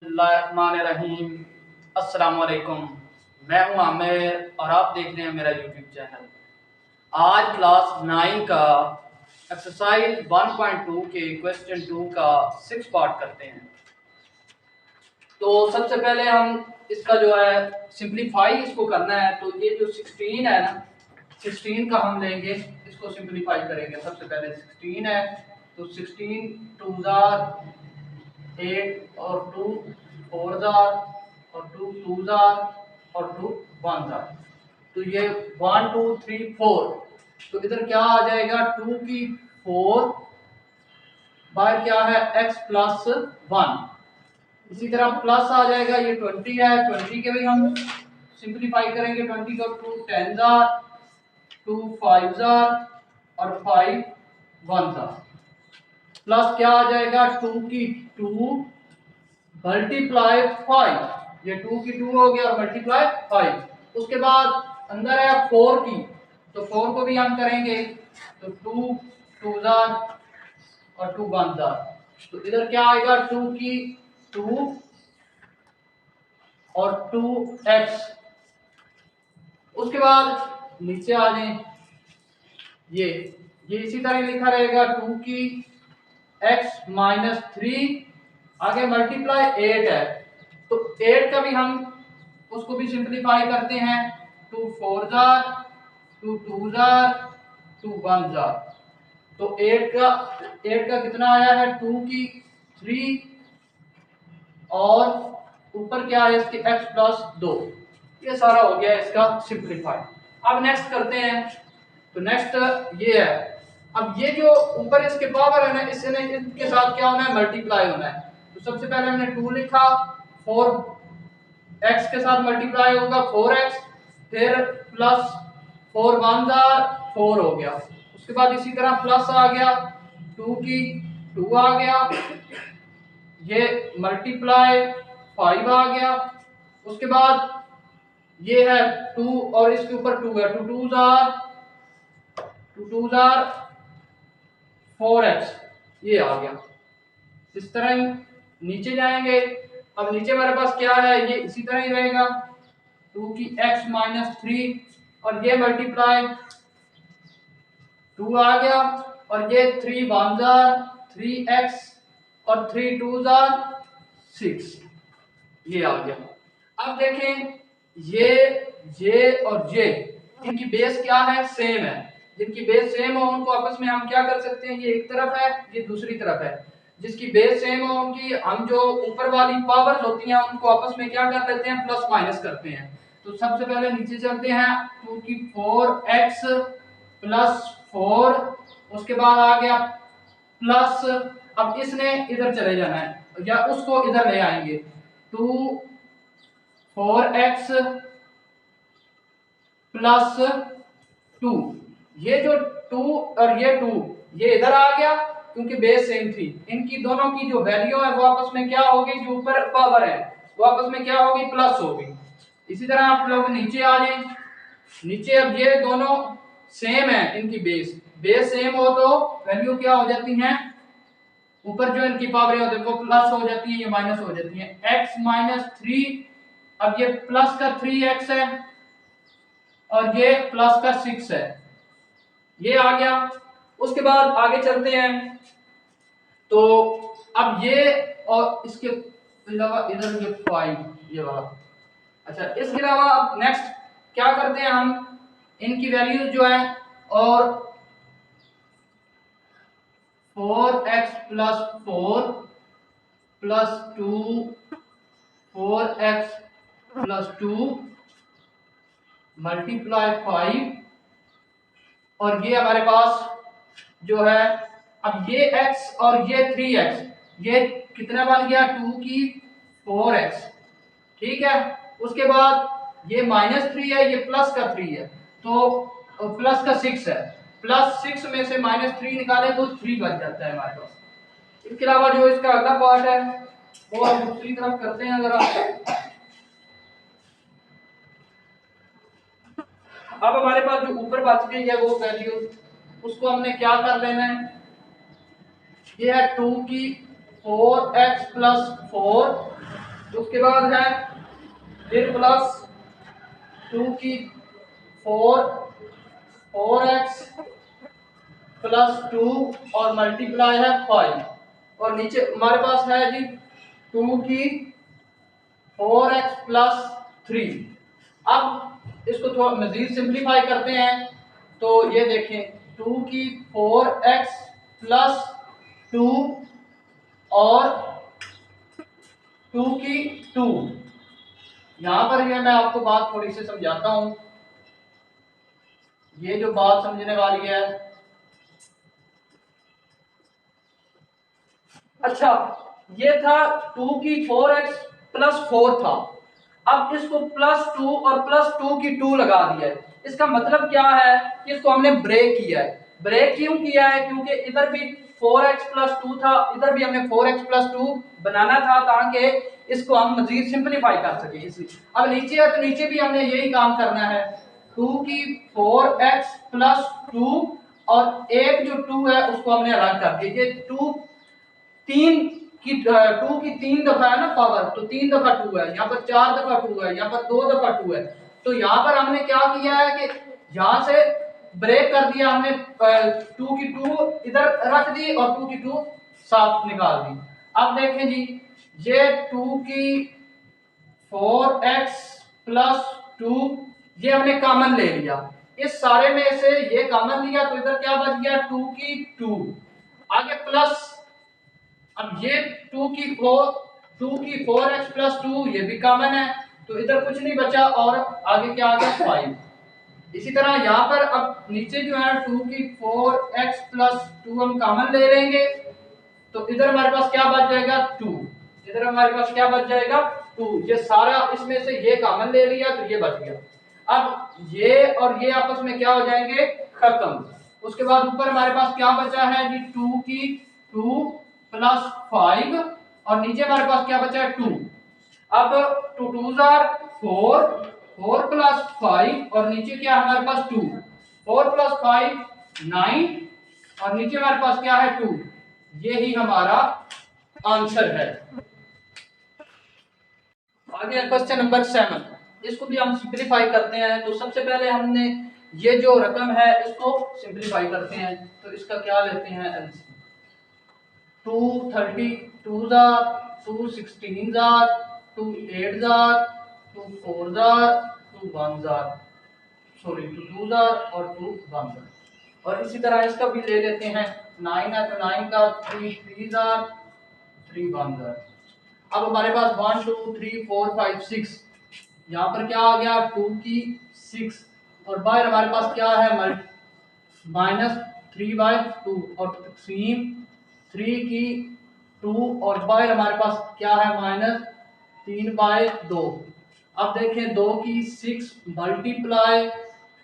बिस्मिल्लाहिर्रहमानिर्रहीम। अस्सलाम वालेकुम। मैं हूं आमिर और आप देख रहे हैं मेरा यूट्यूब चैनल। आज क्लास 9 का एक्सरसाइज 1.2 के क्वेश्चन 2 का 6 पार्ट करते हैं। तो सबसे पहले हम इसका जो है सिंप्लीफाई इसको करना है। तो ये जो 16 है ना, 16 का हम लेंगे, इसको सिंप्लीफाई करेंगे। सबसे पहले 16 है तो 16 टू जार 8 और 2 4 जार और 2 2 जार और 2 1 जार। तो ये 1 2 3 4। तो इधर क्या आ जाएगा, 2 की 4 बाय क्या है x प्लस 1। इसी तरह प्लस आ जाएगा, ये 20 है, 20 के भी हम सिंप्लीफाई करेंगे। 20 को 2 10 जार, 2 5 जार और 5 1 जार। प्लस क्या आ जाएगा, 2 की 2 मल्टीप्लाई 5, ये 2 की 2 हो गया और मल्टीप्लाई 5। उसके बाद अंदर है 4 की, तो 4 को भी हम करेंगे। तो 2 2 जार और 2 1 जार। तो इधर क्या आएगा, 2 की 2 और 2x। उसके बाद नीचे आ जाए, ये इसी तरह लिखा रहेगा, 2 की x माइनस 3, आगे मल्टीप्लाई 8 है। तो 8 का भी हम उसको भी सिंप्लीफाई करते हैं। 2 4 जार, 2 2 जार, 2 1 जार। तो 8 का कितना आया है, 2 की 3 और ऊपर क्या है इसके x प्लस 2। ये सारा हो गया इसका सिंप्लीफाई। अब नेक्स्ट करते हैं। तो नेक्स्ट ये है, अब ये जो ऊपर इसके पावर है ना, इसने इनके साथ क्या होना है, मल्टीप्लाई होना है। तो सबसे पहले हमने 2 लिखा, 4 x के साथ मल्टीप्लाई होगा 4x, फिर प्लस 4 1 जार 4 हो गया। उसके बाद इसी तरह प्लस आ गया, 2 की 2 आ गया, ये मल्टीप्लाई 5 आ गया। उसके बाद ये है 2 और इसके ऊपर 2 है, 2 2 जार 2 जार 4x, ये आ गया। इस तरह ही नीचे जाएंगे। अब नीचे हमारे पास क्या है, ये इसी तरह ही रहेगा, 2 की x माइनस 3 और ये मल्टीप्लाई 2 आ गया और ये 3 1 जार 3x और 3 2 जार 6, ये आ गया। अब देखें, ये और ये इनकी बेस क्या है, सेम है। जिनकी बेस सेम हो उनको आपस में हम क्या कर सकते हैं, ये एक तरफ है, ये दूसरी तरफ है। जिसकी बेस सेम हो उनकी हम जो ऊपर वाली पावर्स होती हैं उनको आपस में क्या कर लेते हैं, प्लस माइनस करते हैं। तो सबसे पहले नीचे चलते हैं, 2 की 4x प्लस 4, उसके बाद आ गया प्लस, अब इसने इधर चले जाना है या उसको इधर ले आएंगे, 2 4x प्लस 2। ये जो 2 और ये 2 ये इधर आ गया क्योंकि बेस सेम थी। इनकी दोनों की जो वैल्यू है वो आपस में क्या होगी, जो ऊपर पावर है वो आपस में क्या होगी, प्लस होगी। इसी तरह आप लोग नीचे आ जाए, नीचे अब ये दोनों सेम है, इनकी बेस सेम हो तो वैल्यू क्या हो जाती है, ऊपर जो इनकी पावर होती है वो प्लस हो जाती है, ये माइनस हो जाती है। x माइनस 3, अब ये प्लस का 3x है और ये प्लस का 6 है, ये आ गया। उसके बाद आगे चलते हैं। तो अब ये और इसके अलावा इधर ये 5, ये वाला। अच्छा, इसके अलावा अब नेक्स्ट क्या करते हैं, हम इनकी वैल्यूज जो है, और 4x plus 4 plus 2 4x plus 2 multiply 5, और ये हमारे पास जो है, अब ये x और ये 3x, ये कितना बन गया, 2 की 4x, ठीक है। उसके बाद ये माइनस 3 है, ये प्लस का 3 है, तो प्लस का 6 है, प्लस 6 में से माइनस 3 निकाले तो 3 बच जाता है हमारे पास। इसके अलावा जो इसका अगला पार्ट है वो हम दूसरी तरफ करते हैं जरा। अब हमारे पास जो ऊपर बच गई है वो वैल्यू, उसको हमने क्या कर लेना है, ये है 2 की 4x प्लस 4 उसके बाद है फिर प्लस 2 की 4x प्लस 2 और मल्टीप्लाई है 5 और नीचे हमारे पास है जी 2 की 4x प्लस 3। अब इसको थोड़ा मजीद सिंप्लीफाई करते हैं तो ये देखें 2 की 4x प्लस 2 और 2 की 2। यहां पर ये मैं आपको बात थोड़ी सी समझाता हूं, ये जो बात समझने वाली है। अच्छा, ये था 2 की 4x प्लस 4 था। अब इसको प्लस 2 और प्लस 2 की 2 लगा दिया है। इसका मतलब क्या है कि इसको हमने ब्रेक किया है। ब्रेक क्यों किया है? क्योंकि इधर भी 4x प्लस 2 था, इधर भी हमें 4x प्लस 2 बनाना था ताकि इसको हम मजीद सिंप्लीफाई कर सके। इसलिए अब नीचे है तो नीचे भी हमने यही काम करना है। 2 की 4x प्लस 2 और एक जो 2 है उसको हमने अलग कर दिया। ये 2 टू की 3 दफा है ना पावर, तो 3 दफा 2 है, यहाँ पर 4 दफा 2 है, यहाँ पर 2 दफा 2 है। तो यहाँ पर हमने क्या किया है कि यहाँ से ब्रेक कर दिया हमने, 2 की 2 इधर रख दी और 2 की 2 साथ निकाल दी। अब देखें जी, ये 2 की 4x प्लस 2 ये हमने कॉमन ले लिया। इस सारे में से ये कॉमन लिया तो इधर क्या बच गया 2 की 2। आगे प्लस, अब ये 2 की 4x प्लस 2 ये भी कॉमन है तो इधर कुछ नहीं बचा और आगे क्या आ गया 5। इसी तरह यहाँ पर अब नीचे जो है 2 की 4x प्लस 2 हम कॉमन ले लेंगे तो इधर हमारे पास क्या बच जाएगा 2। इधर हमारे पास क्या बच जाएगा 2। ये सारा इसमें से ये कॉमन ले लिया तो ये बच गया। अब ये और ये आपस में क्या हो जाएंगे खत्म। उसके बाद ऊपर हमारे पास क्या बचा है जी 2 की 2 प्लस 5 और नीचे हमारे पास क्या बचा है 2। अब 2 2s आर 4, 4 प्लस 5 और नीचे क्या हमारे पास 2, 4 प्लस 5 9 और नीचे हमारे पास क्या है 2। ये ही हमारा आंसर है। आगे क्वेश्चन नंबर 7, इसको भी हम सिंपलीफाई करते हैं। तो सबसे पहले हमने ये जो रकम है इसको सिंपलीफाई करते हैं तो इसका क्या लेते हैं LCM. 2 32 jar, 2 16 jar, 2 8 jar, 2 4 jar, 2 1 jar, sorry 2 2 jar और 2 1 जार। और इसी तरह इसका भी ले लेते हैं 9 है तो 9 का 3 3 जार, 3 1 जार। अब हमारे पास 1 2 3 4 5 6, यहाँ पर क्या आ गया 2 की 6 और बाहर हमारे पास क्या है माइनस 3/2 और तकसीम 3 की 2 और बाहर हमारे पास क्या है माइनस 3/2। अब देखें 2 की 6 मल्टीप्लाई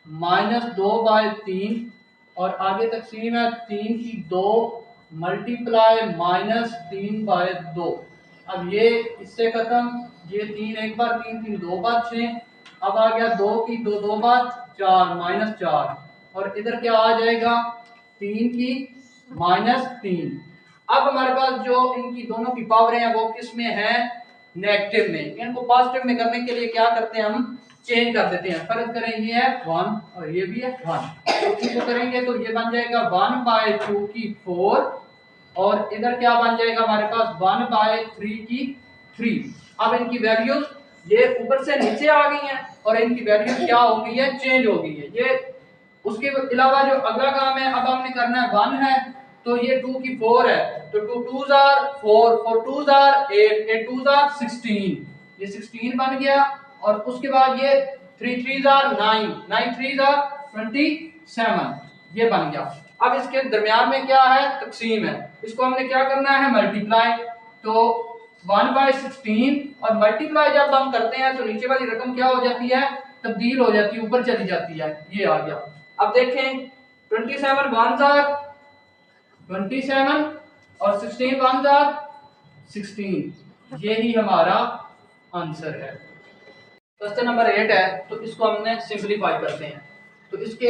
माइनस 2/3 और आगे तकसीम है 3 की 2 मल्टीप्लाई माइनस 3/2। अब ये इससे खत्म, ये 3 एक बार 3 3 2 बार 6। अब आ गया 2 की 2 2 बार 4 माइनस 4 और इधर क्या आ जाएगा 3 की माइनस 3। अब हमारे पास जो इनकी दोनों की पावर है वो किस में है नेगेटिव में। इनको पॉजिटिव में करने के लिए क्या करते हैं हम चेंज कर देते हैं। फर्ज करें ये है 1 और ये भी है 1 तो इसको करेंगे तो ये बन जाएगा 1/2 की 4 और इधर क्या बन जाएगा हमारे पास 1/3 की 3। अब इनकी वैल्यूज ये ऊपर से नीचे आ गई हैं और इनकी वैल्यूज क्या हो गई है चेंज हो गई है। ये उसके अलावा जो अगला काम है अब हमने करना है 1 है तो ये 2 की 4 है तो 2 2s are 4, 4 2s are 8, 8 2s are 16, ये 16 बन गया। और उसके बाद ये 3 3s आर 9, 9 3s आर 27, ये बन गया। अब इसके दरमियान में क्या है तकसीम है, इसको हमने क्या करना है मल्टीप्लाई। तो 1/16 और मल्टीप्लाई जब हम करते हैं तो नीचे वाली रकम क्या हो जाती है तब्दील हो जाती है, ऊपर चली जाती है। ये आ गया। अब देखें 27 1s आर 27 और 16 1s आर 16, ये ही हमारा आंसर है। क्वेश्चन नंबर 8 है तो इसको हमने सिंपलीफाई करते हैं। तो इसके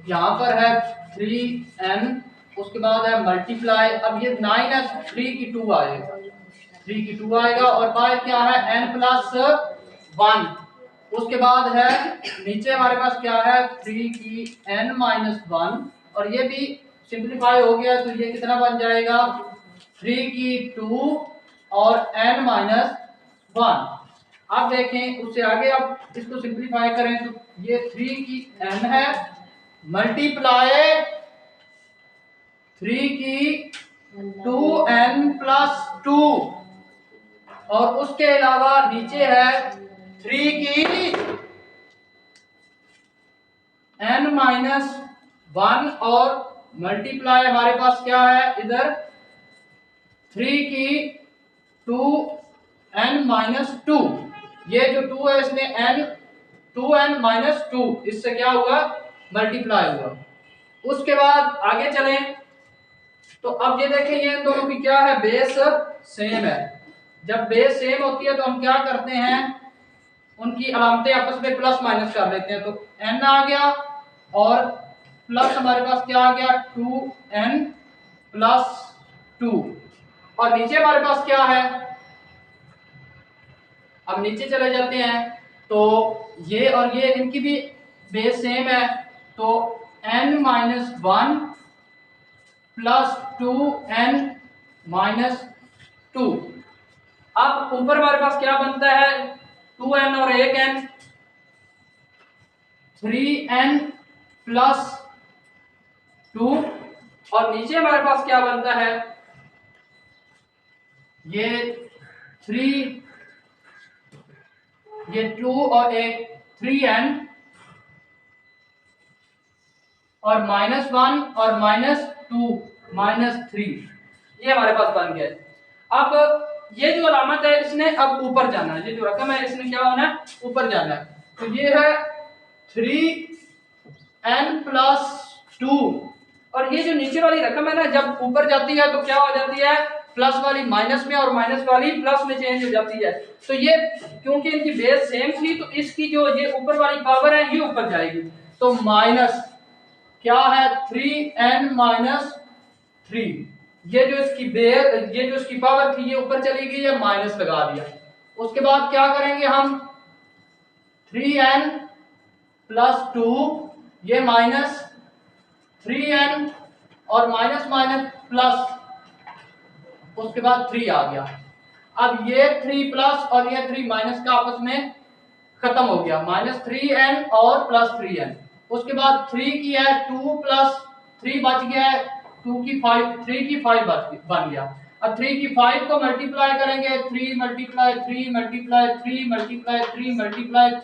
यहाँ पर है 3n, उसके बाद है मल्टीप्लाई। अब ये 9 है 3 की 2 आएगा 3 की 2 आएगा और बाहर क्या है n+1। उसके बाद है नीचे हमारे पास क्या है 3 की n-1 और ये भी सिंप्लीफाई हो गया तो ये कितना बन जाएगा 3 की 2 और n-1। अब देखें उससे आगे आप इसको सिंप्लीफाई करें तो ये 3 की n है मल्टीप्लाई 3 की 2n+2 और उसके अलावा नीचे है 3 की n-1 और मल्टीप्लाई हमारे पास क्या है इधर 3 की 2n-2। ये जो 2 है इसमें n 2n-2 इससे क्या हुआ मल्टीप्लाई हुआ। उसके बाद आगे चलें तो अब ये देखें ये इन दोनों की क्या है बेस सेम है। जब बेस सेम होती है तो हम क्या करते हैं उनकी अलामतें आपस में प्लस माइनस कर लेते हैं तो n आ गया और प्लस हमारे पास क्या आ गया 2n+2 और नीचे हमारे पास क्या है। अब नीचे चले जाते हैं तो ये और ये इनकी भी बेस सेम है तो n-1 प्लस 2n-2। अब ऊपर हमारे पास क्या बनता है 2n और 1n 3n+2 और नीचे हमारे पास क्या बनता है ये 3 ये 2 और 1 3n और -1 और -2 -3 ये हमारे पास बन गया। अब ये जो अलामत है इसने अब ऊपर जाना है। ये जो रकम है इसने क्या होना है ऊपर जाना है तो ये है 3n+2 और ये जो नीचे वाली रकम है ना जब ऊपर जाती है तो क्या हो जाती है प्लस वाली माइनस में और माइनस वाली प्लस में चेंज हो जाती है। तो ये क्योंकि इनकी बेस सेम थी तो इसकी जो ये ऊपर वाली पावर है ये ऊपर जाएगी तो माइनस क्या है 3n-3 ये जो इसकी पावर थी ये ऊपर चली गई है माइनस लगा दिया। उसके बाद क्या करेंगे हम 3n+2 ये माइनस 3n और माइनस माइनस प्लस उसके बाद 3 आ गया। अब ये 3 प्लस और ये 3 माइनस का आपस में खत्म हो गया -3n और +3n। उसके बाद 3 की है 2 + 3 बच गया है 2 की 5 3 की 5 बन गया। अब 3 की 5 को मल्टीप्लाई करेंगे 3 × 3 × 3 × 3 ×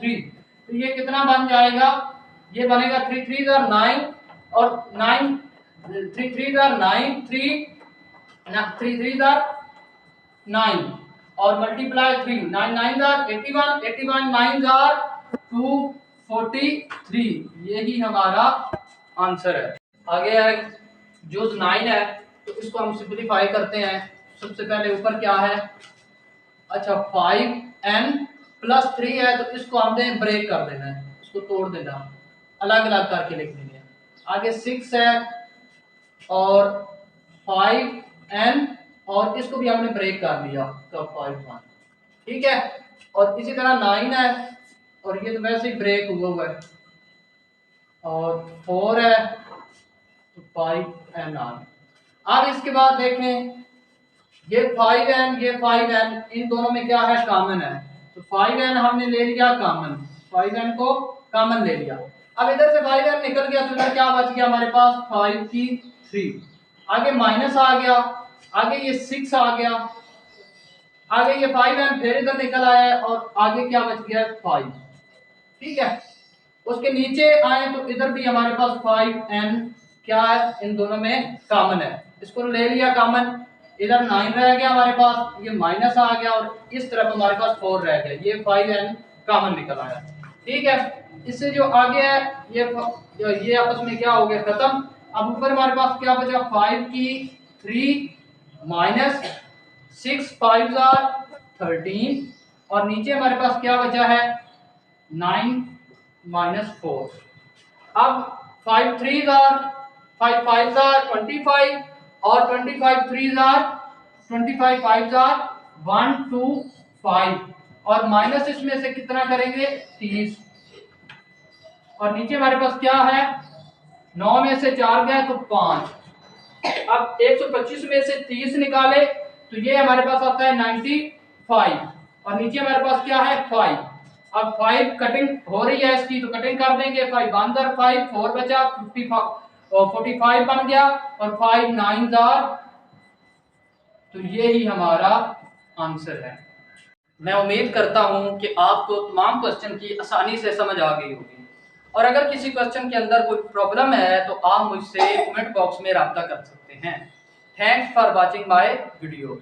3 तो ये कितना बन जाएगा ये बनेगा 3 3 9 और 9 3 3 9 3 3 3 9 और मल्टीप्लाई 3 9 9 81 81 9 243 यही हमारा आंसर है। आगे है जो 9 है तो इसको हम सिंपलीफाई करते हैं। सबसे पहले ऊपर क्या है अच्छा 5n+3 है तो इसको हमने ब्रेक कर देना है इसको तोड़ देना अलग अलग करके लिख देंगे। आगे 6 है और 5n और इसको भी हमने ब्रेक कर दिया तो 5 ठीक है। और इसी तरह 9 है और ये तो वैसे ही ब्रेक हुआ है और 4 है तो 5n आ गया। अब इसके बाद देखें ये 5n ये 5n इन दोनों में क्या है कॉमन है तो 5n हमने ले लिया कॉमन 5n को कॉमन ले लिया। अब इधर से 5n निकल गया तो इधर क्या बच गया हमारे पास 5 की 3 आगे माइनस आ गया आगे ये 6 आ गया आगे ये 5n फिर इधर निकल आया और आगे क्या बच गया 5 ठीक है। उसके नीचे आए तो इधर भी हमारे पास 5n क्या है इन दोनों में कॉमन है इसको ले लिया कॉमन इधर 9 रह गया हमारे पास ये माइनस आ गया और इस तरफ हमारे पास 4 रह गया ये 5n कॉमन निकल आया ठीक है। इससे जो आगे है ये आपस में क्या हो गया खत्म। अब ऊपर हमारे पास क्या बचा 5 की 3 माइनस 6 5 13 और नीचे हमारे पास क्या बचा है 9 -4। अब 5 3 5 5 25 और 25 3 25 5 1 2 5 और माइनस इसमें से कितना करेंगे 30 और नीचे हमारे पास क्या है 9 में से 4 गया तो 5। अब 125 में से 30 निकाले तो ये हमारे पास आता है 95 और नीचे हमारे पास क्या है 5। अब 5 कटिंग हो रही है इसकी तो कटिंग कर देंगे 5 1 जार 5 4 बचा 45 बन गया और 5 9 जार तो ये ही हमारा आंसर है। मैं उम्मीद करता हूं कि आपको तमाम क्वेश्चन की आसानी से समझ आ गई होगी और अगर किसी क्वेश्चन के अंदर कोई प्रॉब्लम है तो आप मुझसे कमेंट बॉक्स में रब्ता कर सकते हैं। Thanks for watching my video.